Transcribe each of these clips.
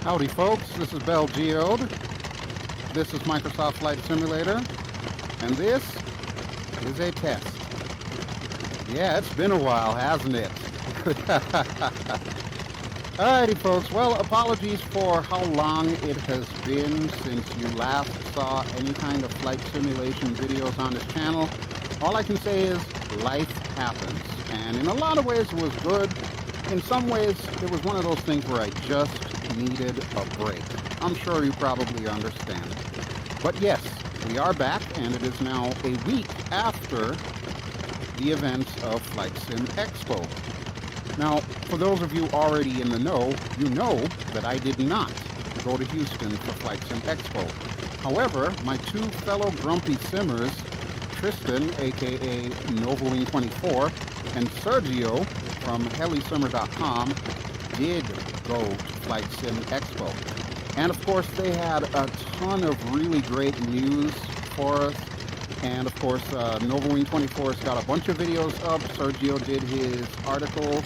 Howdy folks, this is Bel Geode. This is Microsoft Flight Simulator, and this is a test. Yeah, it's been a while, hasn't it? Alrighty folks, well, apologies for how long it has been since you last saw any kind of flight simulation videos on this channel. All I can say is life happens, and in a lot of ways it was good. In some ways it was one of those things where I just needed a break. I'm sure you probably understand. But yes, we are back, and it is now a week after the events of Flight Sim Expo. Now, for those of you already in the know, you know that I did not go to Houston for Flight Sim Expo. However, my two fellow grumpy simmers, Tristan, aka NovaWing24, and Sergio from helisimmer.com, did go to Flight Sim Expo. And of course, they had a ton of really great news for us. And of course, NovaWing24's got a bunch of videos up. Sergio did his articles,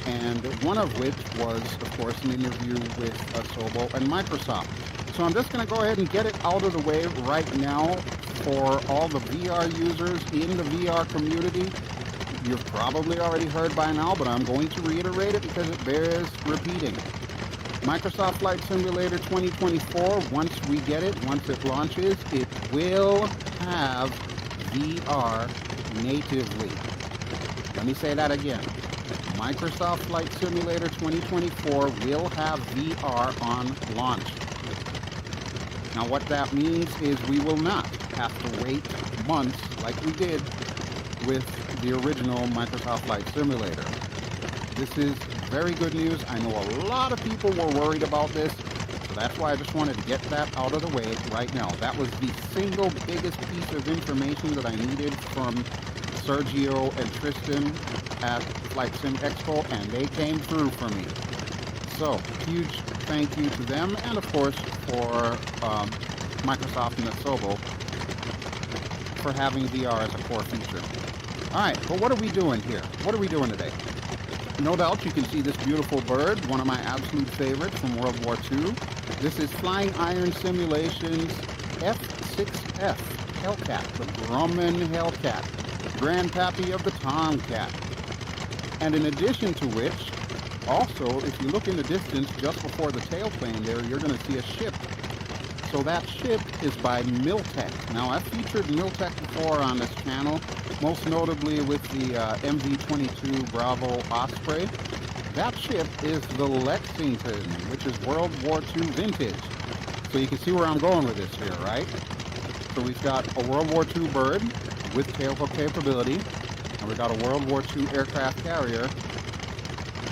and one of which was, of course, an interview with Asobo and Microsoft. So I'm just going to go ahead and get it out of the way right now for all the VR users in the VR community. You've probably already heard by now, but I'm going to reiterate it because it bears repeating. Microsoft Flight Simulator 2024, once we get it, once it launches, it will have VR natively. Let me say that again. Microsoft Flight Simulator 2024 will have VR on launch. Now what that means is we will not have to wait months like we did with the original Microsoft Flight Simulator. This is very good news. I know a lot of people were worried about this, so that's why I just wanted to get that out of the way right now. That was the single biggest piece of information that I needed from Sergio and Tristan at Flight Sim Expo, and they came through for me. So, huge thank you to them, and of course for Microsoft and Asobo for having VR as a core feature. Alright, but what are we doing here? What are we doing today? No doubt you can see this beautiful bird, one of my absolute favorites from World War II. This is FlyingIron Simulations F-6F Hellcat, the Grumman Hellcat, grandpappy of the Tomcat. And in addition to which, also, if you look in the distance just before the tailplane there, you're going to see a ship. So that ship is by Miltech. Now, I've featured Miltech before on this channel, most notably with the MV-22 Bravo Osprey. That ship is the Lexington, which is World War II vintage. So you can see where I'm going with this here, right? So we've got a World War II bird with tailhook capability, and we've got a World War II aircraft carrier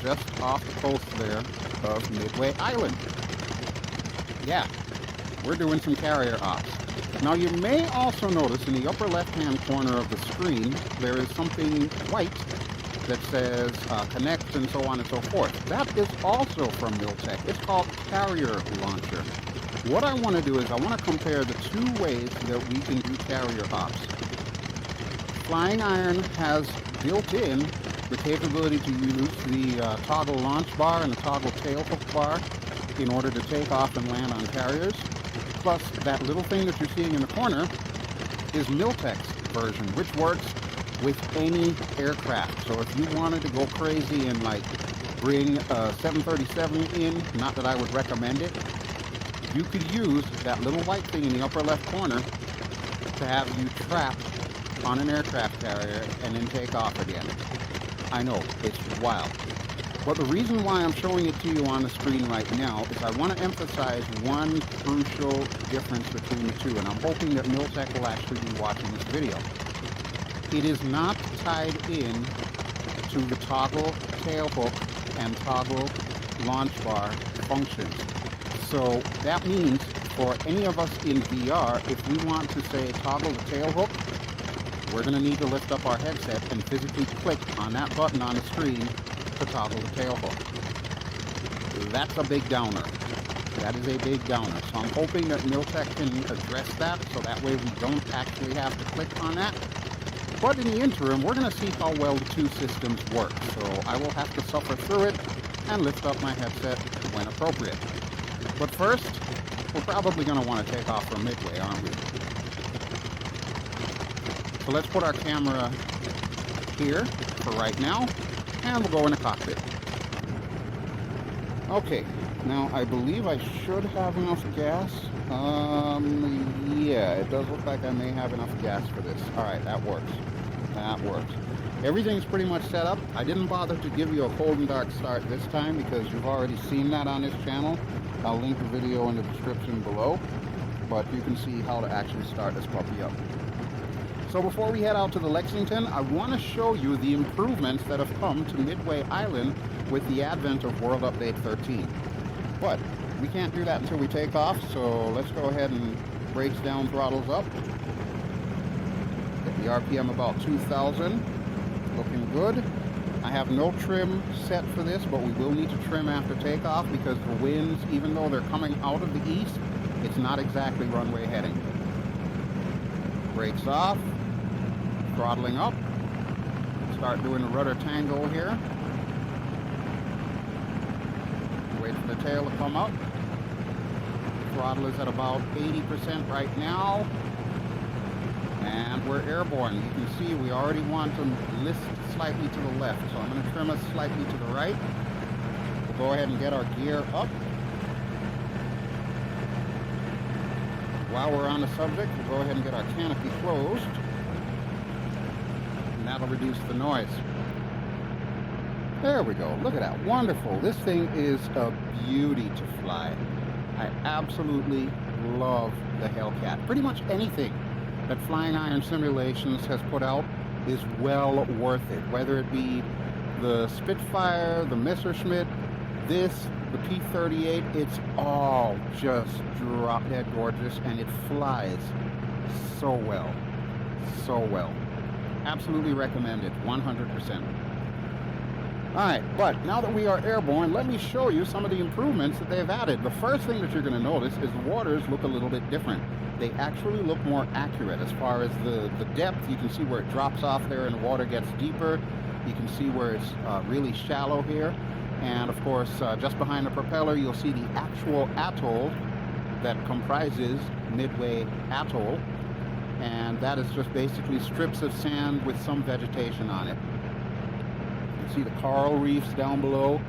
just off the coast there of Midway Island. Yeah, we're doing some carrier ops. Now you may also notice in the upper left-hand corner of the screen, there is something white that says connect and so on and so forth. That is also from Miltech. It's called Carrier Launcher. What I want to do is I want to compare the two ways that we can do carrier ops. FlyingIron has built in the capability to use the toggle launch bar and the toggle tailhook bar in order to take off and land on carriers. Plus, that little thing that you're seeing in the corner is Miltech's version, which works with any aircraft. So if you wanted to go crazy and like bring a 737 in, not that I would recommend it, you could use that little white thing in the upper left corner to have you trapped on an aircraft carrier and then take off again. I know, it's wild. But the reason why I'm showing it to you on the screen right now is I want to emphasize one crucial difference between the two, and I'm hoping that Miltech will actually be watching this video. It is not tied in to the toggle tailhook and toggle launch bar functions. So that means for any of us in VR, if we want to say toggle the tailhook, we're going to need to lift up our headset and physically click on that button on the screen to toggle the tailhook. That's a big downer. That is a big downer. So I'm hoping that Miltech can address that so that way we don't actually have to click on that. But in the interim, we're going to see how well the two systems work. So I will have to suffer through it and lift up my headset when appropriate. But first, we're probably going to want to take off from Midway, aren't we? So let's put our camera here for right now, and we'll go in the cockpit. Okay, now I believe I should have enough gas. Yeah, it does look like I may have enough gas for this. Alright, that works. That works. Everything's pretty much set up. I didn't bother to give you a cold and dark start this time because you've already seen that on this channel. I'll link the video in the description below, but you can see how to actually start this puppy up. So before we head out to the Lexington, I want to show you the improvements that have come to Midway Island with the advent of World Update 13. But we can't do that until we take off, so let's go ahead and brakes down, throttles up. Get the RPM about 2,000. Looking good. I have no trim set for this, but we will need to trim after takeoff because the winds, even though they're coming out of the east, it's not exactly runway heading. Brakes off. Throttling up. Start doing the rudder tango here. Wait for the tail to come up. Throttle is at about 80% right now. And we're airborne. You can see we already want to lift slightly to the left. So I'm going to trim us slightly to the right. We'll go ahead and get our gear up. While we're on the subject, we'll go ahead and get our canopy closed. And that'll reduce the noise. There we go. Look at that. Wonderful. This thing is a beauty to fly. I absolutely love the Hellcat. Pretty much anything that FlyingIron Simulations has put out is well worth it. Whether it be the Spitfire, the Messerschmitt, this, the P-38, it's all just drop dead gorgeous, and it flies so well. So well. Absolutely recommend it, 100%. Alright, but now that we are airborne, let me show you some of the improvements that they've added. The first thing that you're going to notice is the waters look a little bit different. They actually look more accurate as far as the depth. You can see where it drops off there and the water gets deeper. You can see where it's really shallow here. And of course, just behind the propeller, you'll see the actual atoll that comprises Midway Atoll. And that is just basically strips of sand with some vegetation on it. You can see the coral reefs down below.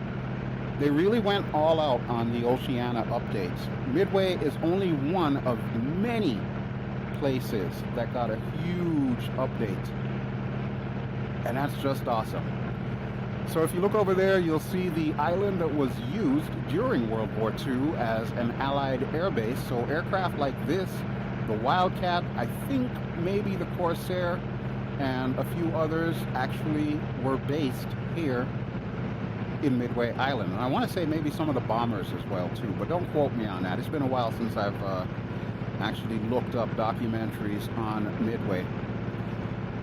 They really went all out on the Oceania updates. Midway is only one of many places that got a huge update. And that's just awesome. So if you look over there, you'll see the island that was used during World War II as an Allied airbase. So aircraft like this, the Wildcat, I think maybe the Corsair, and a few others actually were based here in Midway Island. And I want to say maybe some of the bombers as well too, but don't quote me on that. It's been a while since I've actually looked up documentaries on Midway.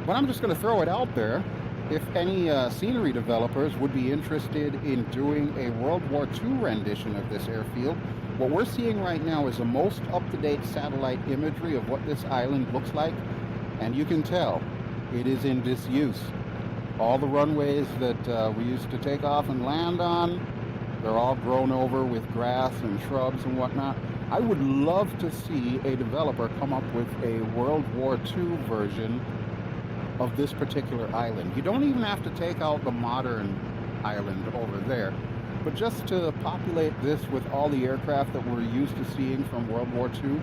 But I'm just going to throw it out there. If any scenery developers would be interested in doing a World War II rendition of this airfield, what we're seeing right now is the most up-to-date satellite imagery of what this island looks like, and you can tell it is in disuse. All the runways that we used to take off and land on, they're all grown over with grass and shrubs and whatnot. I would love to see a developer come up with a World War II version of this particular island. You don't even have to take out the modern island over there, but just to populate this with all the aircraft that we're used to seeing from World War II,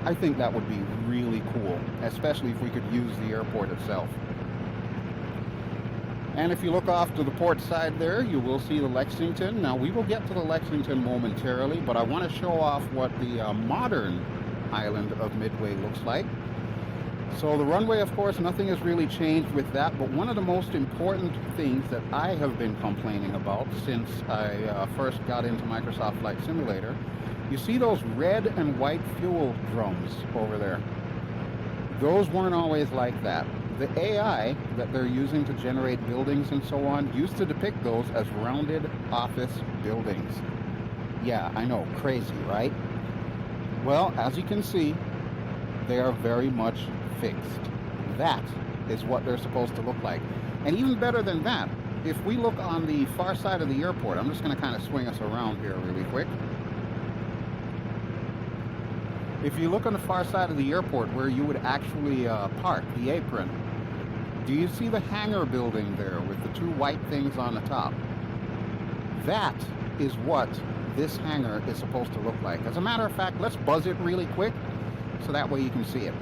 I think that would be really cool, especially if we could use the airport itself. And if you look off to the port side there, you will see the Lexington. Now, we will get to the Lexington momentarily, but I want to show off what the modern island of Midway looks like. So the runway, of course, nothing has really changed with that, but one of the most important things that I have been complaining about since I first got into Microsoft Flight Simulator, you see those red and white fuel drums over there. Those weren't always like that. The AI that they're using to generate buildings and so on used to depict those as rounded office buildings. Yeah, I know, crazy, right? Well, as you can see, they are very much fixed. That is what they're supposed to look like. And even better than that, if we look on the far side of the airport, I'm just going to kind of swing us around here really quick. If you look on the far side of the airport where you would actually park, the apron, do you see the hangar building there with the two white things on the top? That is what this hangar is supposed to look like. As a matter of fact, let's buzz it really quick so that way you can see it.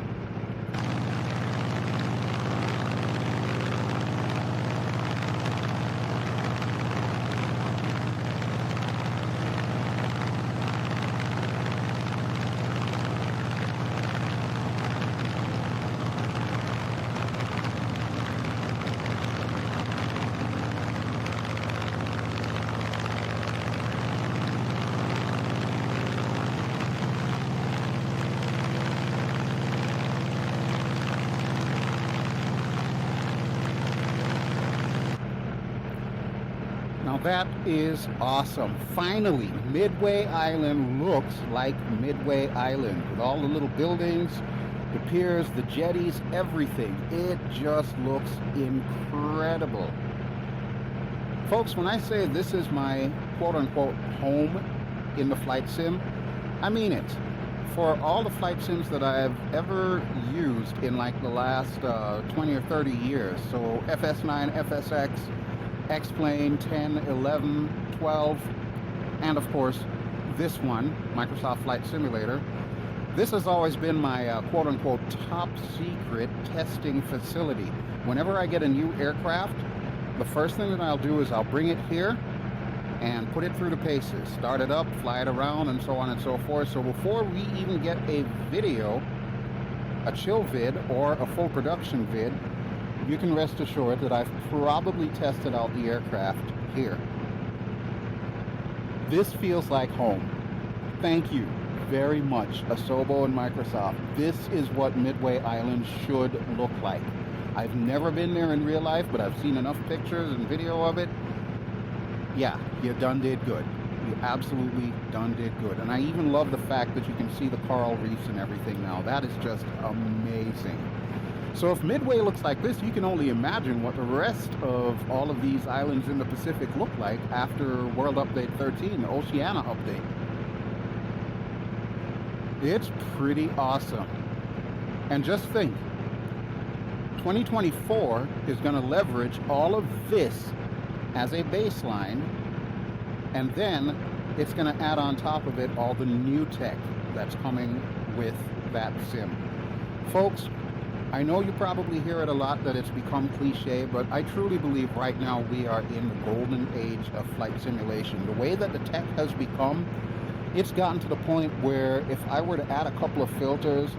Now that is awesome. Finally, Midway Island looks like Midway Island with all the little buildings, the piers, the jetties, everything. It just looks incredible. Folks, when I say this is my quote-unquote home in the flight sim, I mean it. For all the flight sims that I've ever used in like the last 20 or 30 years, so FS9, FSX, X-Plane, 10, 11, 12, and of course this one, Microsoft Flight Simulator. This has always been my quote-unquote top secret testing facility. Whenever I get a new aircraft, the first thing that I'll do is I'll bring it here and put it through the paces, start it up, fly it around, and so on and so forth. So before we even get a video, a chill vid or a full production vid, you can rest assured that I've probably tested out the aircraft here. This feels like home. Thank you very much, Asobo and Microsoft. This is what Midway Island should look like. I've never been there in real life, but I've seen enough pictures and video of it. Yeah, you done did good. You absolutely done did good. And I even love the fact that you can see the coral reefs and everything now. That is just amazing. So if Midway looks like this, you can only imagine what the rest of all of these islands in the Pacific look like after World Update 13, the Oceania update. It's pretty awesome. And just think, 2024 is going to leverage all of this as a baseline, and then it's going to add on top of it all the new tech that's coming with that sim. Folks, I know you probably hear it a lot that it's become cliche, but I truly believe right now we are in the golden age of flight simulation. The way that the tech has become, it's gotten to the point where if I were to add a couple of filters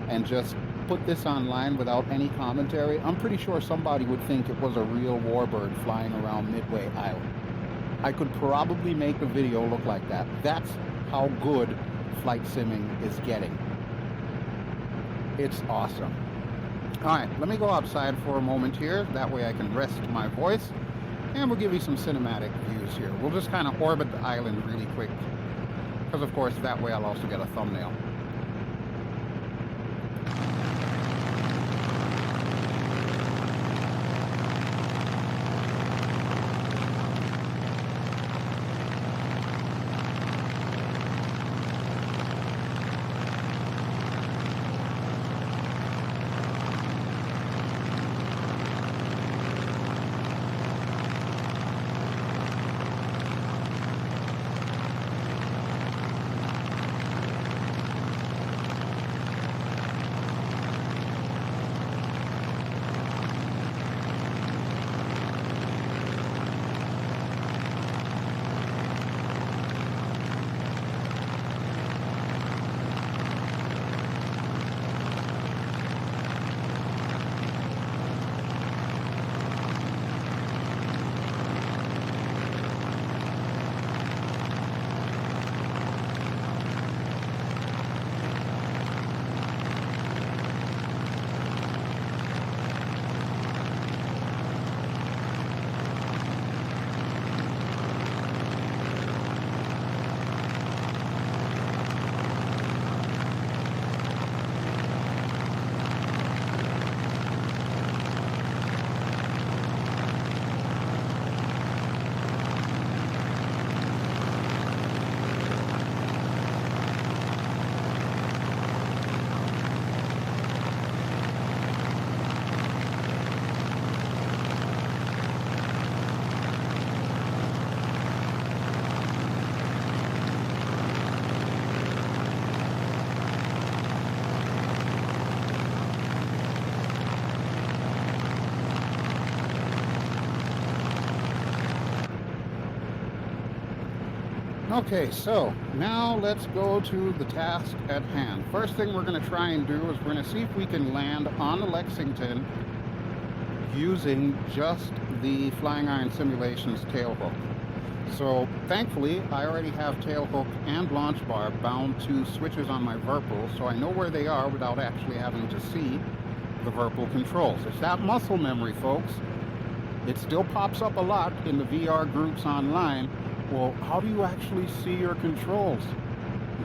and just put this online without any commentary, I'm pretty sure somebody would think it was a real warbird flying around Midway Island. I could probably make the video look like that. That's how good flight simming is getting. It's awesome. Alright, let me go outside for a moment here. That way I can rest my voice. And we'll give you some cinematic views here. We'll just kind of orbit the island really quick. Because of course that way I'll also get a thumbnail. Okay, so now let's go to the task at hand. First thing we're going to try and do is we're going to see if we can land on the Lexington using just the FlyingIron Simulations tailhook. So thankfully, I already have tailhook and launch bar bound to switches on my Virpil, so I know where they are without actually having to see the Virpil controls. It's that muscle memory, folks. It still pops up a lot in the VR groups online. Well, how do you actually see your controls?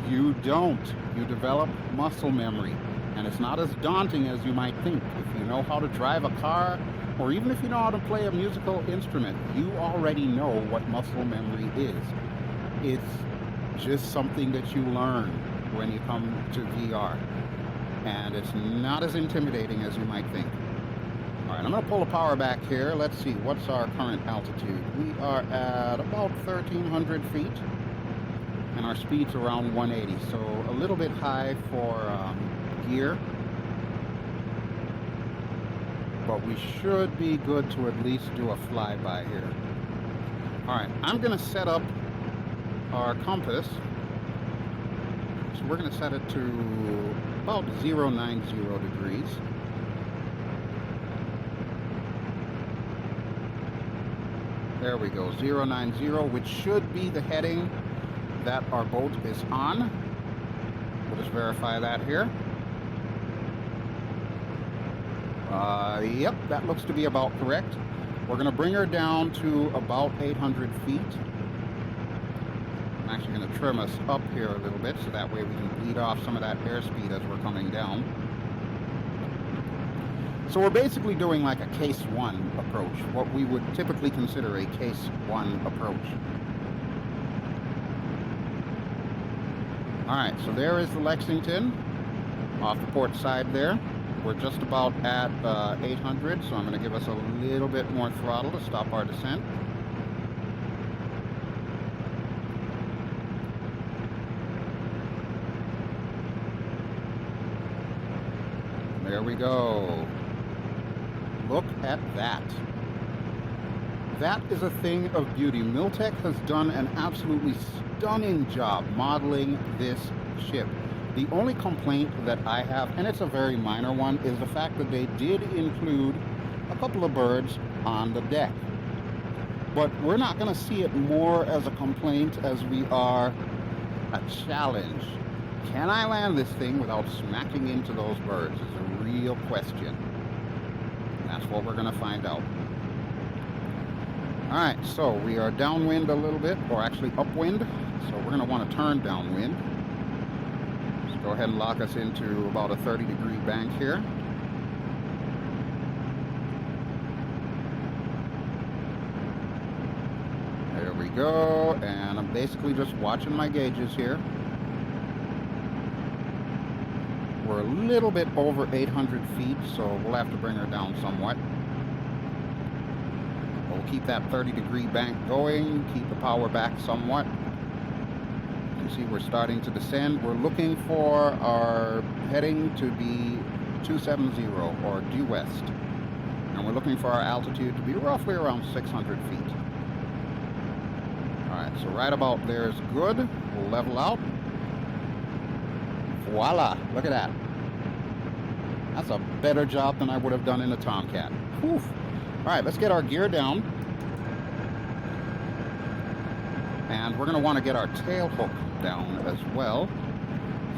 You don't. You develop muscle memory. And it's not as daunting as you might think. If you know how to drive a car, or even if you know how to play a musical instrument, you already know what muscle memory is. It's just something that you learn when you come to VR. And it's not as intimidating as you might think. All right, I'm going to pull the power back here. Let's see, what's our current altitude? We are at about 1,300 feet, and our speed's around 180, so a little bit high for gear. But we should be good to at least do a flyby here. All right, I'm going to set up our compass. So we're going to set it to about 090 degrees. There we go, 090, which should be the heading that our boat is on. We'll just verify that here. Yep, that looks to be about correct. We're going to bring her down to about 800 feet. I'm actually going to trim us up here a little bit so that way we can bleed off some of that airspeed as we're coming down. So we're basically doing like a case one approach, what we would typically consider a case one approach. All right, so there is the Lexington off the port side there. We're just about at 800, so I'm going to give us a little bit more throttle to stop our descent. There we go. Look at that. That is a thing of beauty. Miltech has done an absolutely stunning job modeling this ship. The only complaint that I have, and it's a very minor one, is the fact that they did include a couple of birds on the deck. But we're not going to see it more as a complaint as we are a challenge. Can I land this thing without smacking into those birds is a real question. That's what we're going to find out. All right, so we are downwind a little bit, or actually upwind. So we're going to want to turn downwind. Just go ahead and lock us into about a 30-degree bank here. There we go, and I'm basically just watching my gauges here. We're a little bit over 800 feet, so we'll have to bring her down somewhat. We'll keep that 30-degree bank going, keep the power back somewhat. You can see we're starting to descend. We're looking for our heading to be 270 or due west. And we're looking for our altitude to be roughly around 600 feet. All right, so right about there is good. We'll level out. Voila, look at that. That's a better job than I would have done in a Tomcat. Whew. All right, let's get our gear down. And we're going to want to get our tail hook down as well.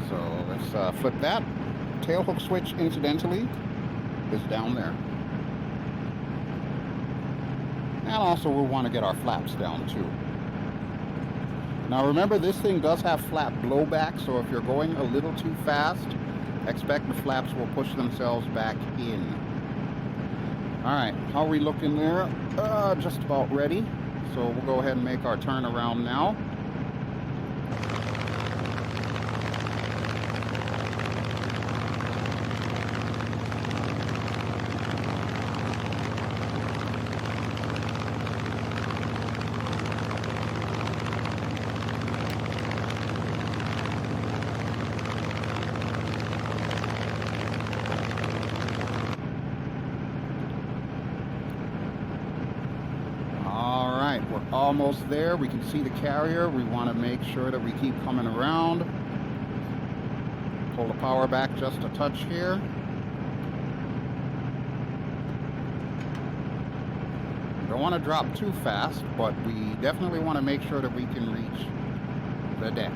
So let's flip that. Tail hook switch, incidentally, is down there. And also we'll want to get our flaps down too. Now remember, this thing does have flap blowback, so if you're going a little too fast, expect the flaps will push themselves back in. All right, how are we looking there? Just about ready. So we'll go ahead and make our turn around now. almost there. We can see the carrier. We want to make sure that we keep coming around. Pull the power back just a touch here. Don't want to drop too fast, but we definitely want to make sure that we can reach the deck.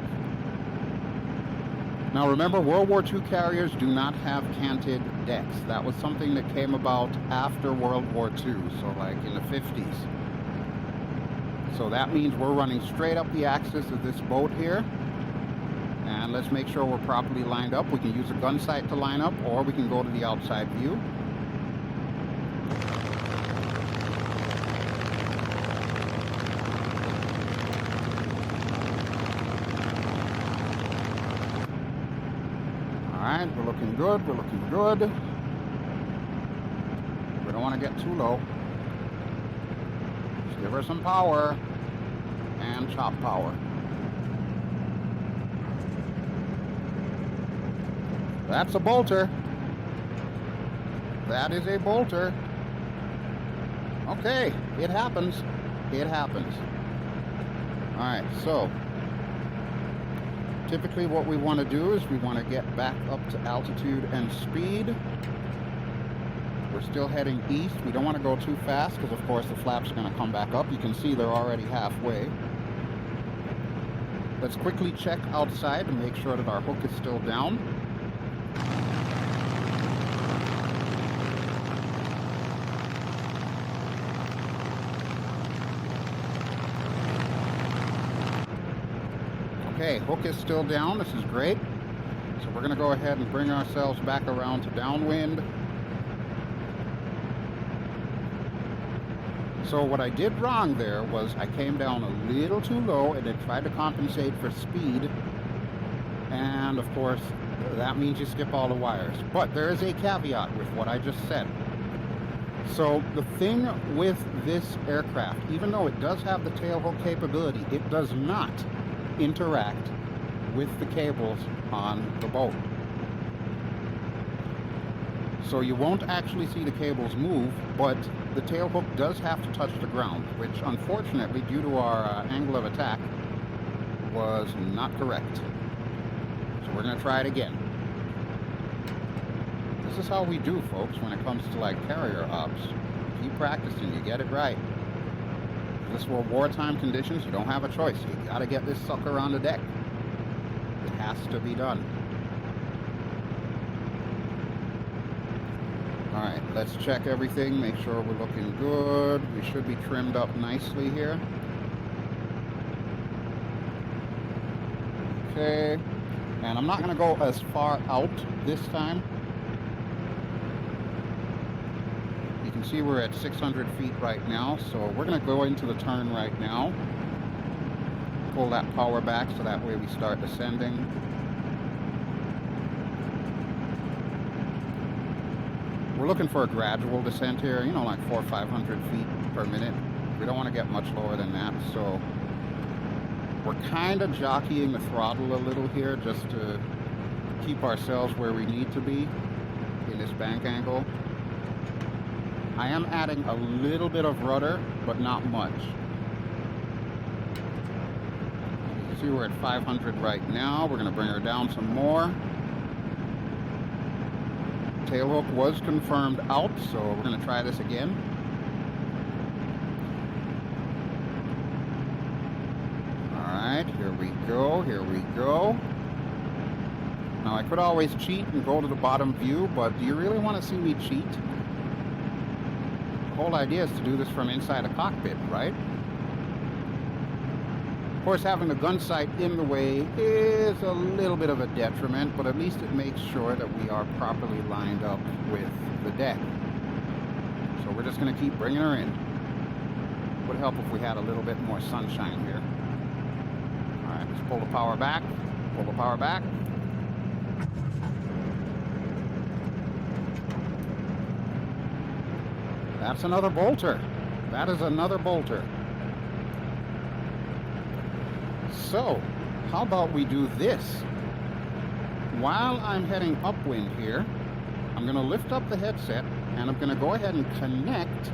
Now remember, World War II carriers do not have canted decks. That was something that came about after World War II, so like in the 50s. So that means we're running straight up the axis of this boat here. And let's make sure we're properly lined up. We can use a gun sight to line up, or we can go to the outside view. Alright, we're looking good, we're looking good. We don't want to get too low. Just give her some power. And chop power. That's a bolter. That is a bolter. Okay, it happens. It happens. Alright, so typically what we want to do is we want to get back up to altitude and speed. We're still heading east. We don't want to go too fast because of course the flaps are going to come back up. You can see they're already halfway. Let's quickly check outside to make sure that our hook is still down. Okay, hook is still down. This is great. So we're going to go ahead and bring ourselves back around to downwind. So what I did wrong there was I came down a little too low and then tried to compensate for speed. And of course, that means you skip all the wires. But there is a caveat with what I just said. So the thing with this aircraft, even though it does have the tailhook capability, it does not interact with the cables on the boat. So you won't actually see the cables move, but the tailhook does have to touch the ground, which unfortunately, due to our angle of attack, was not correct. So we're going to try it again. This is how we do, folks, when it comes to like carrier ops. Keep practicing, you get it right. This were wartime conditions, you don't have a choice. You gotta get this sucker on the deck. It has to be done. Alright, let's check everything, make sure we're looking good. We should be trimmed up nicely here. Okay, and I'm not gonna go as far out this time. You can see we're at 600 feet right now, so we're going to go into the turn right now. Pull that power back so that way we start descending. We're looking for a gradual descent here, you know, like 400 or 500 feet per minute. We don't want to get much lower than that, so we're kind of jockeying the throttle a little here just to keep ourselves where we need to be in this bank angle. I am adding a little bit of rudder, but not much. You can see we're at 500 right now. We're going to bring her down some more. Tailhook was confirmed out, so we're going to try this again. Alright, here we go, here we go. Now I could always cheat and go to the bottom view, but do you really want to see me cheat? The whole idea is to do this from inside a cockpit, right? Of course, having the gun sight in the way is a little bit of a detriment, but at least it makes sure that we are properly lined up with the deck. So we're just going to keep bringing her in. Would help if we had a little bit more sunshine here. All right, let's pull the power back. Pull the power back. That's another bolter. That is another bolter. So, how about we do this? While I'm heading upwind here, I'm going to lift up the headset and I'm going to go ahead and connect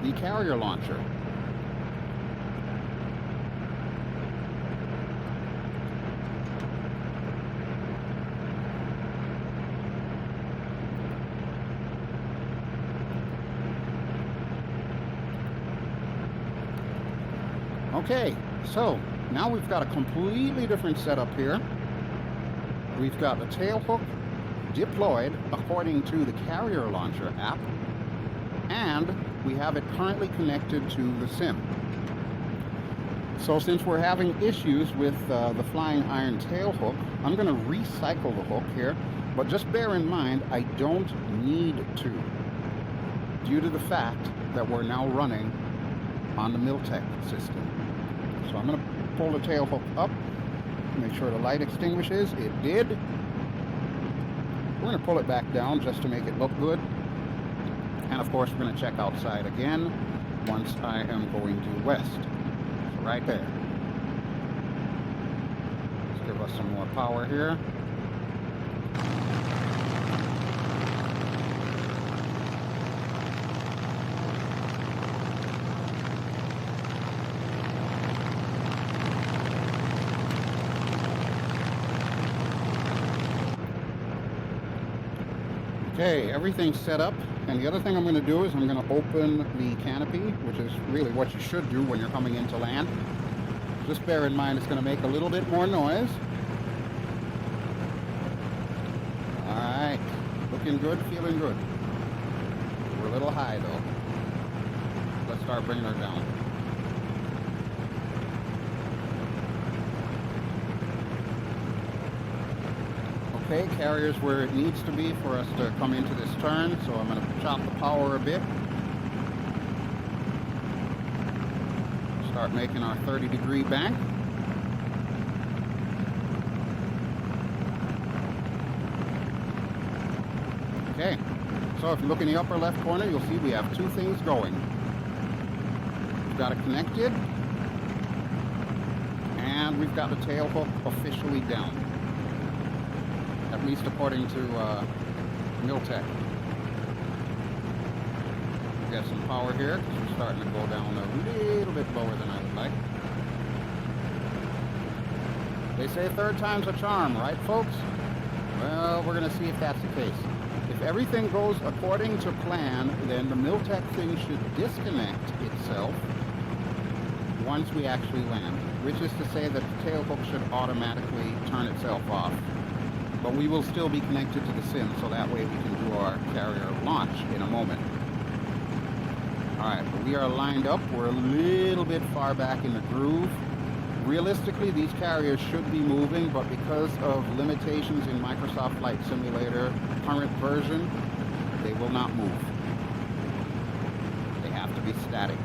the carrier launcher. Okay, so now we've got a completely different setup here. We've got the tail hook deployed according to the Carrier Launcher app, and we have it currently connected to the sim. So since we're having issues with the FlyingIron tail hook, I'm going to recycle the hook here, but just bear in mind I don't need to, due to the fact that we're now running on the Miltech system. So I'm going to pull the tail hook up, make sure the light extinguishes. It did. We're going to pull it back down just to make it look good. And of course, we're going to check outside again once I am going due west. So right there. Let's give us some more power here. Okay, everything's set up, and the other thing I'm going to do is I'm going to open the canopy, which is really what you should do when you're coming into land. Just bear in mind it's going to make a little bit more noise. Alright, looking good, feeling good. We're a little high though. Let's start bringing her down. Okay, carrier's where it needs to be for us to come into this turn, so I'm going to chop the power a bit. Start making our 30-degree bank. Okay, so if you look in the upper left corner, you'll see we have two things going. We've got it connected, and we've got the tail hook officially down. At least according to Miltech. We got some power here because we're starting to go down a little bit lower than I would like. They say third time's a charm, right folks? Well, we're going to see if that's the case. If everything goes according to plan, then the Miltech thing should disconnect itself once we actually land, which is to say that the tail hook should automatically turn itself off. But we will still be connected to the sim, so that way we can do our carrier launch in a moment. Alright, but we are lined up. We're a little bit far back in the groove. Realistically, these carriers should be moving, but because of limitations in Microsoft Flight Simulator current version, they will not move. They have to be static.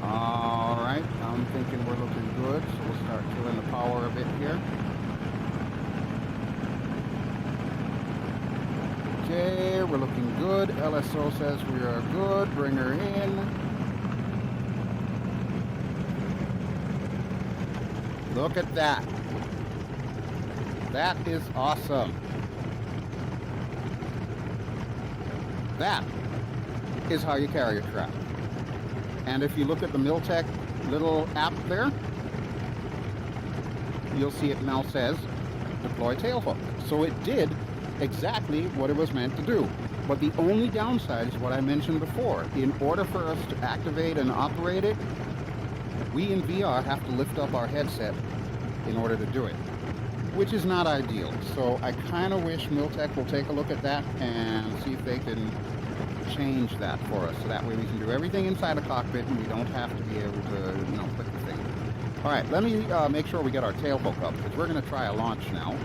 Alright, I'm thinking we're looking good, so we'll start killing the power a bit here. Okay, we're looking good. LSO says we are good. Bring her in. Look at that. That is awesome. That is how you carry your trap. And if you look at the Miltech little app there, you'll see it now says deploy tailhook. So it did exactly what it was meant to do. But the only downside is what I mentioned before. In order for us to activate and operate it, we in VR have to lift up our headset in order to do it, which is not ideal. So I kind of wish Miltech will take a look at that and see if they can change that for us, so that way we can do everything inside the cockpit and we don't have to be able to, click the thing. All right, let me make sure we get our tail hook up, because we're going to try a launch now.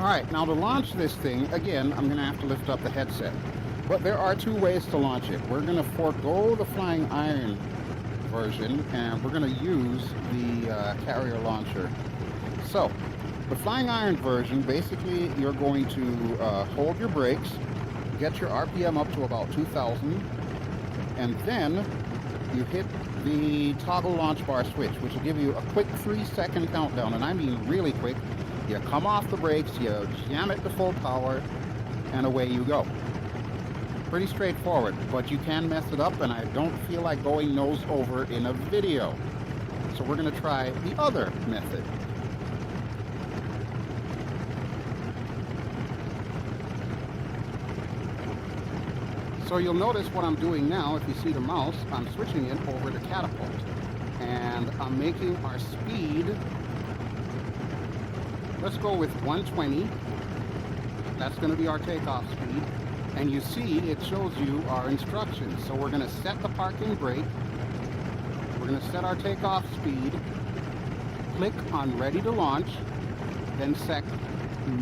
Alright, now to launch this thing, again, I'm going to have to lift up the headset. But there are two ways to launch it. We're going to forego the FlyingIron version, and we're going to use the Carrier Launcher. So, the FlyingIron version, basically, you're going to hold your brakes, get your RPM up to about 2,000, and then you hit the toggle launch bar switch, which will give you a quick 3-second countdown, and I mean really quick. You come off the brakes, you jam it to full power, and away you go. Pretty straightforward, but you can mess it up, and I don't feel like going nose over in a video. So we're going to try the other method. So you'll notice what I'm doing now. If you see the mouse, I'm switching it over to catapult, and I'm making our speed. Let's go with 120. That's going to be our takeoff speed. And you see, it shows you our instructions. So we're going to set the parking brake. We're going to set our takeoff speed. Click on ready to launch. Then set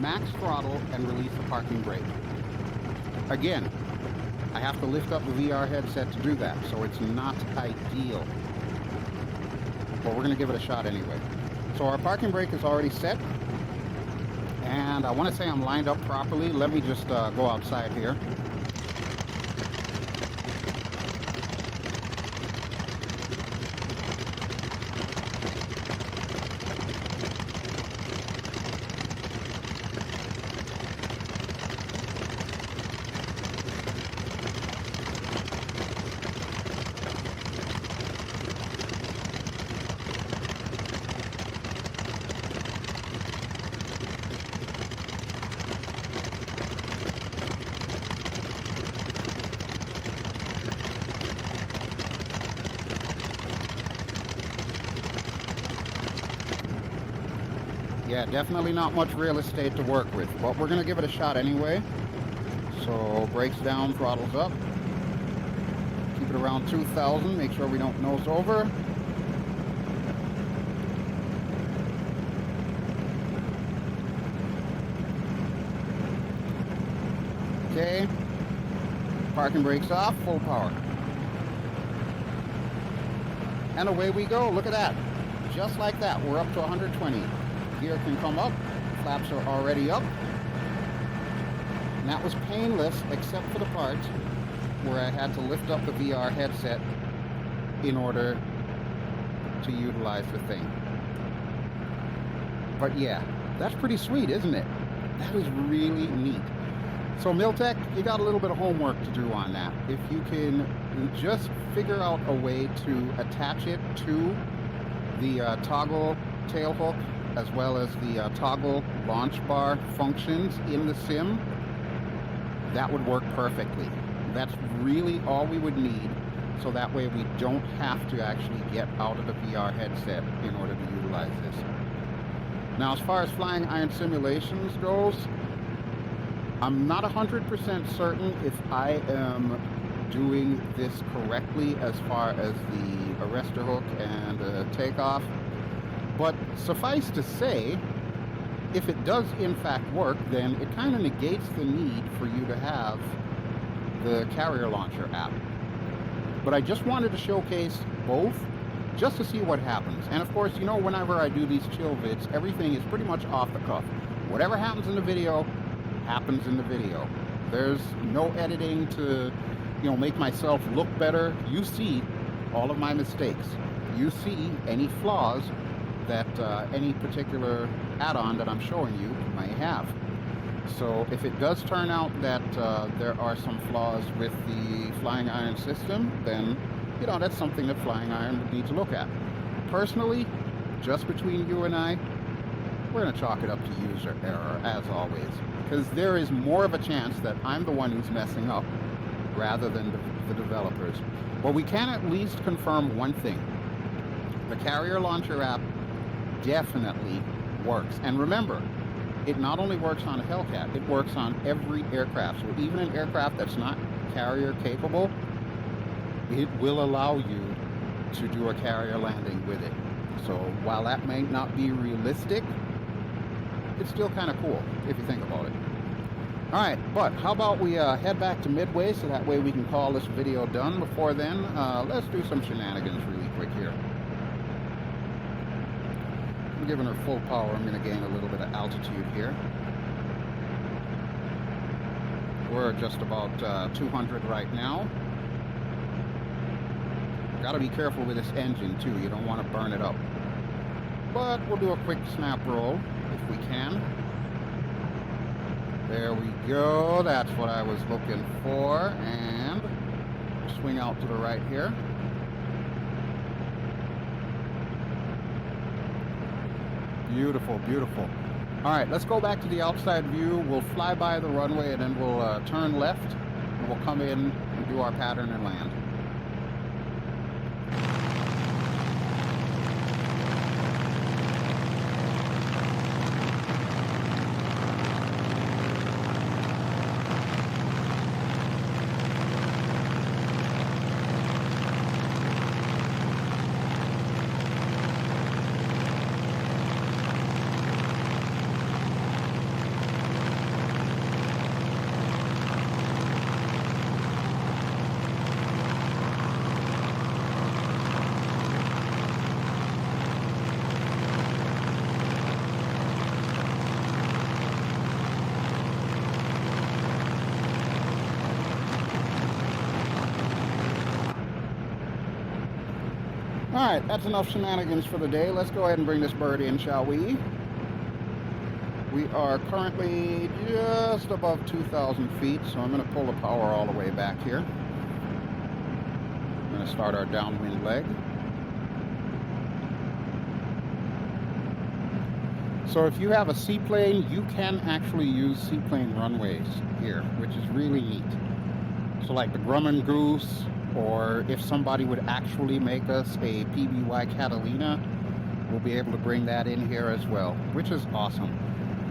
max throttle and release the parking brake. Again, I have to lift up the VR headset to do that, so it's not ideal. But we're going to give it a shot anyway. So our parking brake is already set. And I want to say I'm lined up properly. Let me just go outside here. Yeah, definitely not much real estate to work with, but we're going to give it a shot anyway. So, brakes down, throttles up. Keep it around 2,000, make sure we don't nose over. Okay. Parking brakes off, full power. And away we go, look at that. Just like that, we're up to 120. Gear can come up, flaps are already up. And that was painless except for the part where I had to lift up the VR headset in order to utilize the thing. But yeah, that's pretty sweet, isn't it? That is really neat. So Miltech, you got a little bit of homework to do on that. If you can just figure out a way to attach it to the toggle tail hook, as well as the toggle launch bar functions in the sim, that would work perfectly. That's really all we would need, so that way we don't have to actually get out of the VR headset in order to utilize this. Now, as far as FlyingIron Simulations goes, I'm not 100% certain if I am doing this correctly as far as the arrestor hook and takeoff. But suffice to say, if it does in fact work, then it kind of negates the need for you to have the Carrier Launcher app. But I just wanted to showcase both just to see what happens. And of course, you know, whenever I do these chill vids, everything is pretty much off the cuff. Whatever happens in the video, happens in the video. There's no editing to, you know, make myself look better. You see all of my mistakes. You see any flaws that any particular add-on that I'm showing you may have. So if it does turn out that there are some flaws with the FlyingIron system, then, you know, that's something that FlyingIron would need to look at. Personally, just between you and I, we're going to chalk it up to user error, as always, because there is more of a chance that I'm the one who's messing up rather than the developers. But we can at least confirm one thing. The Carrier Launcher app definitely works. And remember, it not only works on a Hellcat, it works on every aircraft. So even an aircraft that's not carrier capable, it will allow you to do a carrier landing with it. So while that may not be realistic, it's still kind of cool if you think about it. Alright, but how about we head back to Midway so that way we can call this video done. Before then, let's do some shenanigans really quick here. I'm giving her full power. I'm going to gain a little bit of altitude here. We're just about 200 right now. Got to be careful with this engine too. You don't want to burn it up. But we'll do a quick snap roll if we can. There we go. That's what I was looking for. And swing out to the right here. Beautiful, beautiful. All right, let's go back to the outside view. We'll fly by the runway and then we'll turn left and we'll come in and do our pattern and land. Alright, that's enough shenanigans for the day. Let's go ahead and bring this bird in, shall we? We are currently just above 2,000 feet, so I'm going to pull the power all the way back here. I'm going to start our downwind leg. So if you have a seaplane, you can actually use seaplane runways here, which is really neat. So like the Grumman Goose, or if somebody would actually make us a PMDY Catalina, we'll be able to bring that in here as well, which is awesome.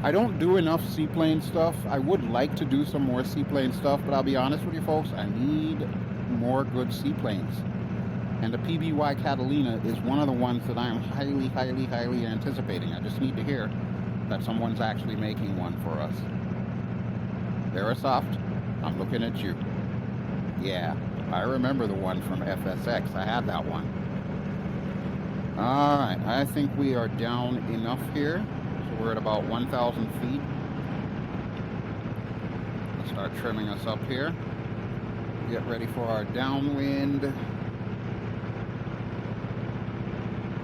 I don't do enough seaplane stuff. I would like to do some more seaplane stuff, but I'll be honest with you folks, I need more good seaplanes. And the PMDY Catalina is one of the ones that I am highly, highly, highly anticipating. I just need to hear that someone's actually making one for us. Verisoft, I'm looking at you. Yeah, I remember the one from FSX. I had that one. Alright, I think we are down enough here. So we're at about 1,000 feet. Let's start trimming us up here. Get ready for our downwind.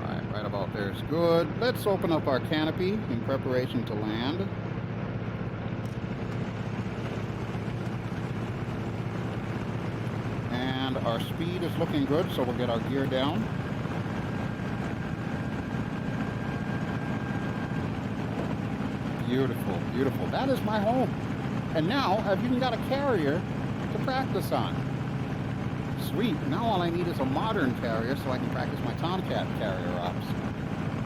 Alright, right about there is good. Let's open up our canopy in preparation to land. And our speed is looking good, so we'll get our gear down. Beautiful, beautiful. That is my home. And now I've even got a carrier to practice on. Sweet. Now all I need is a modern carrier so I can practice my Tomcat carrier ops.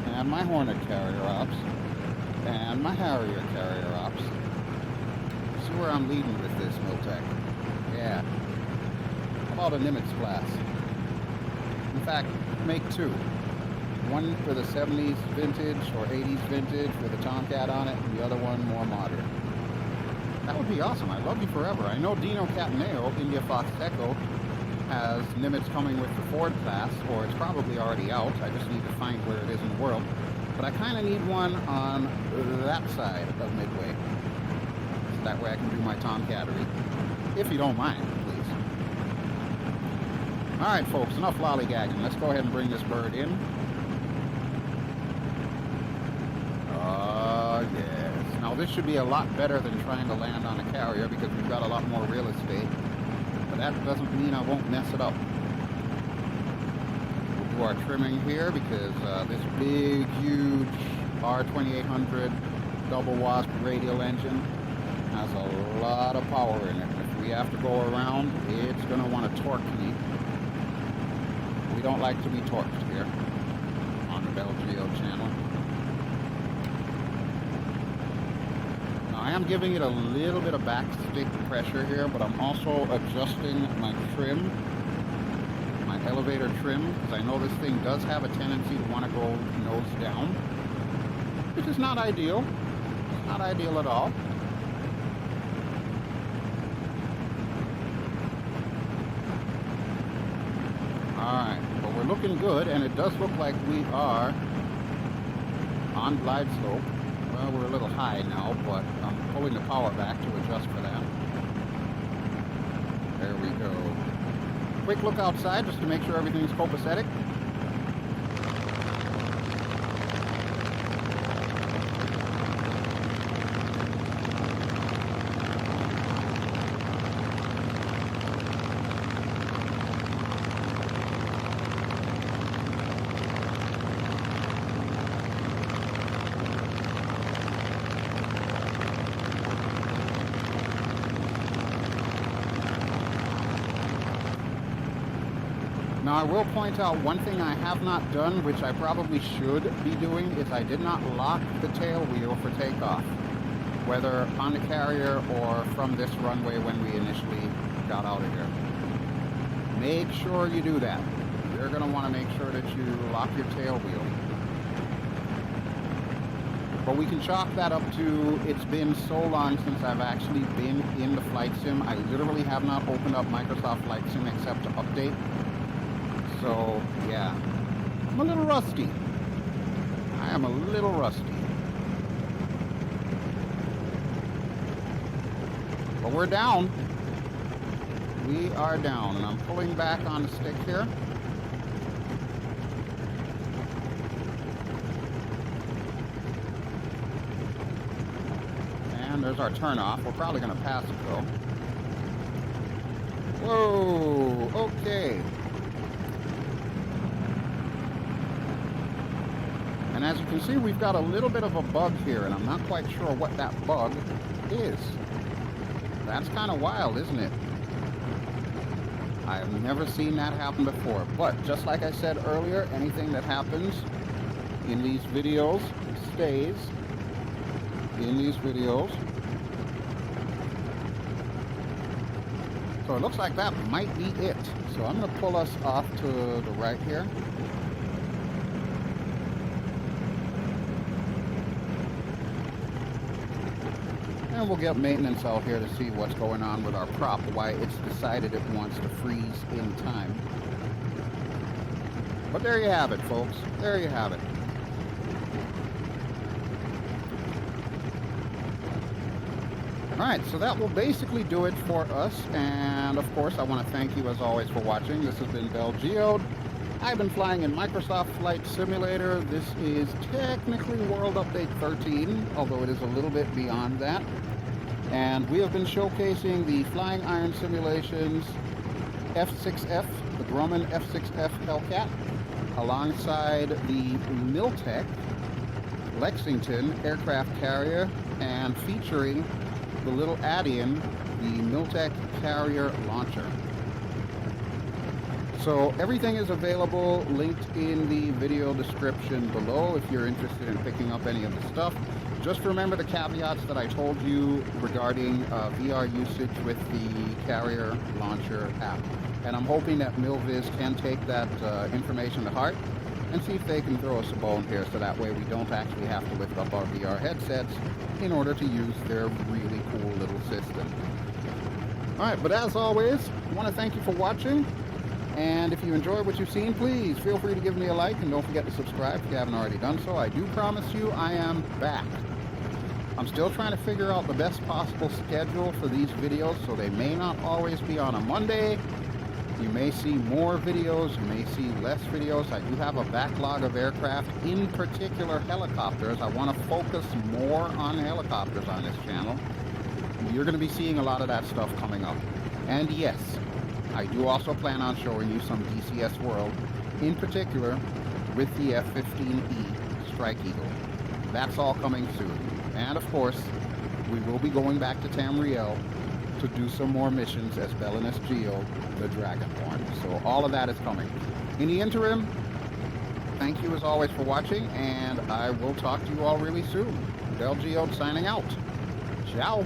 And my Hornet carrier ops. And my Harrier carrier ops. See where I'm leading with this, Miltech. Yeah. How about a Nimitz class? In fact, make two. One for the 70s vintage or 80s vintage with a Tomcat on it, and the other one more modern. That would be awesome. I'd love you forever. I know Dino Cataneo, India Fox Echo, has Nimitz coming with the Ford class, or it's probably already out. I just need to find where it is in the world. But I kind of need one on that side of Midway. So that way I can do my Tomcattery. If you don't mind, please. Alright folks, enough lollygagging. Let's go ahead and bring this bird in. Yes. Now this should be a lot better than trying to land on a carrier because we've got a lot more real estate. But that doesn't mean I won't mess it up. We'll do our trimming here because this big, huge R2800 double wasp radial engine has a lot of power in it. If we have to go around, it's going to want to torque me. We don't like to be torqued here on the Bel Geode channel. I am giving it a little bit of backstick pressure here, but I'm also adjusting my trim, my elevator trim, because I know this thing does have a tendency to want to go nose down, which is not ideal. Not ideal at all. Alright, but we're looking good, and it does look like we are on glide slope. Well, we're a little high now, but I'm pulling the power back to adjust for that. There we go. Quick look outside just to make sure everything's copacetic. Now I will point out one thing I have not done, which I probably should be doing, is I did not lock the tail wheel for takeoff, whether on the carrier or from this runway when we initially got out of here. Make sure you do that. You're going to want to make sure that you lock your tail wheel. But we can chalk that up to, it's been so long since I've actually been in the flight sim. I literally have not opened up Microsoft Flight Sim except to update. So, yeah, I'm a little rusty. I am a little rusty. But we're down. We are down, and I'm pulling back on the stick here. And there's our turnoff. We're probably going to pass it, though. Whoa, okay. And as you can see, we've got a little bit of a bug here, and I'm not quite sure what that bug is. That's kind of wild, isn't it? I have never seen that happen before. But just like I said earlier, anything that happens in these videos stays in these videos. So it looks like that might be it. So I'm going to pull us off to the right here. And we'll get maintenance out here to see what's going on with our prop, why it's decided it wants to freeze in time. But there you have it, folks. There you have it. Alright, so that will basically do it for us. And of course, I want to thank you as always for watching. This has been Bel Geode. I've been flying in Microsoft Flight Simulator. This is technically World Update 13, although it is a little bit beyond that. And we have been showcasing the FlyingIron Simulations F-6F, the Grumman F-6F Hellcat, alongside the Miltech Lexington aircraft carrier, and featuring the little add-in, the Miltech Carrier Launcher. So everything is available, linked in the video description below if you're interested in picking up any of the stuff. Just remember the caveats that I told you regarding VR usage with the Carrier Launcher app. And I'm hoping that Milviz can take that information to heart and see if they can throw us a bone here, so that way we don't actually have to lift up our VR headsets in order to use their really cool little system. Alright, but as always, I want to thank you for watching. And if you enjoyed what you've seen, please feel free to give me a like, and don't forget to subscribe if you haven't already done so. I do promise you I am back. I'm still trying to figure out the best possible schedule for these videos, so they may not always be on a Monday. You may see more videos, you may see less videos. I do have a backlog of aircraft, in particular helicopters. I want to focus more on helicopters on this channel. You're going to be seeing a lot of that stuff coming up. And yes, I do also plan on showing you some DCS World, in particular with the F-15E Strike Eagle. That's all coming soon. And of course, we will be going back to Tamriel to do some more missions as Bel Geode, the Dragonborn. So all of that is coming. In the interim, thank you as always for watching, and I will talk to you all really soon. Bel Geode signing out. Ciao.